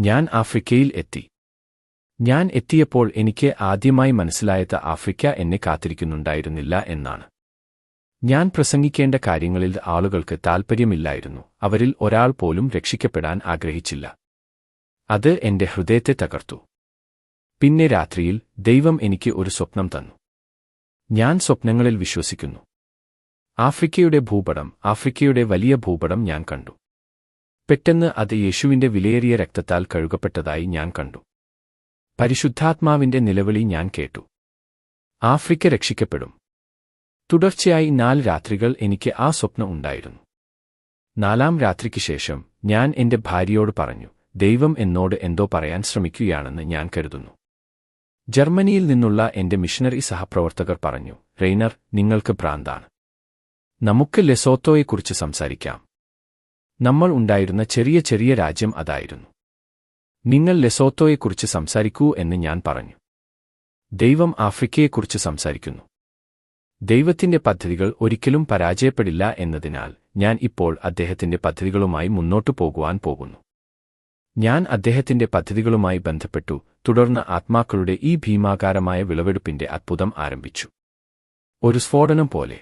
ഞാൻ ആഫ്രിക്കയിൽ എത്തി. ഞാൻ എത്തിയപ്പോൾ എനിക്ക് ആദ്യമായി മനസ്സിലായത് ആഫ്രിക്ക എന്നെ കാത്തിരിക്കുന്നുണ്ടായിരുന്നില്ല എന്നാണ്. ഞാൻ പ്രസംഗിക്കേണ്ട കാര്യങ്ങളിൽ ആളുകൾക്ക് താൽപ്പര്യമില്ലായിരുന്നു. അവരിൽ ഒരാൾ പോലും രക്ഷിക്കപ്പെടാൻ ആഗ്രഹിച്ചില്ല. അത് എന്റെ ഹൃദയത്തെ തകർത്തു. പിന്നെ രാത്രിയിൽ ദൈവം എനിക്ക് ഒരു സ്വപ്നം തന്നു. ഞാൻ സ്വപ്നങ്ങളിൽ വിശ്വസിക്കുന്നു. ആഫ്രിക്കയുടെ വലിയ ഭൂപടം ഞാൻ കണ്ടു. പെട്ടെന്ന് അത് യേശുവിന്റെ വിലയേറിയ രക്തത്താൽ കഴുകപ്പെട്ടതായി ഞാൻ കണ്ടു. പരിശുദ്ധാത്മാവിന്റെ നിലവിളി ഞാൻ കേട്ടു. ആഫ്രിക്ക രക്ഷിക്കപ്പെടും. തുടർച്ചയായി 4 രാത്രികൾ എനിക്ക് ആ സ്വപ്നം ഉണ്ടായിരുന്നു. 4-ാം രാത്രിക്ക് ശേഷം ഞാൻ എന്റെ ഭാര്യയോട് പറഞ്ഞു, ദൈവം എന്നോട് എന്തോ പറയാൻ ശ്രമിക്കുകയാണെന്ന് ഞാൻ കരുതുന്നു. ജർമ്മനിയിൽ നിന്നുള്ള എന്റെ മിഷണറി സഹപ്രവർത്തകർ പറഞ്ഞു, റെയ്നർ, നിങ്ങൾക്ക് ഭ്രാന്താണ്. നമുക്ക് ലെസോത്തോയെക്കുറിച്ച് സംസാരിക്കാം. നമ്മൾ ഉണ്ടായിരുന്ന ചെറിയ രാജ്യം അതായിരുന്നു. നിങ്ങൾ ലെസോത്തോയെക്കുറിച്ച് സംസാരിക്കൂ എന്ന് ഞാൻ പറഞ്ഞു. ദൈവം ആഫ്രിക്കയെക്കുറിച്ച് സംസാരിക്കുന്നു. ദൈവത്തിന്റെ പദ്ധതികൾ ഒരിക്കലും പരാജയപ്പെടില്ല എന്നതിനാൽ ഞാൻ ഇപ്പോൾ അദ്ദേഹത്തിന്റെ പദ്ധതികളുമായി മുന്നോട്ടു പോകുവാൻ പോകുന്നു. ഞാൻ അദ്ദേഹത്തിന്റെ പദ്ധതികളുമായി ബന്ധപ്പെട്ടു, തുടർന്ന് ആത്മാക്കളുടെ ഈ ഭീമാകാരമായ വിളവെടുപ്പിന്റെ അത്ഭുതം ആരംഭിച്ചു. ഒരു സ്ഫോടനം പോലെ.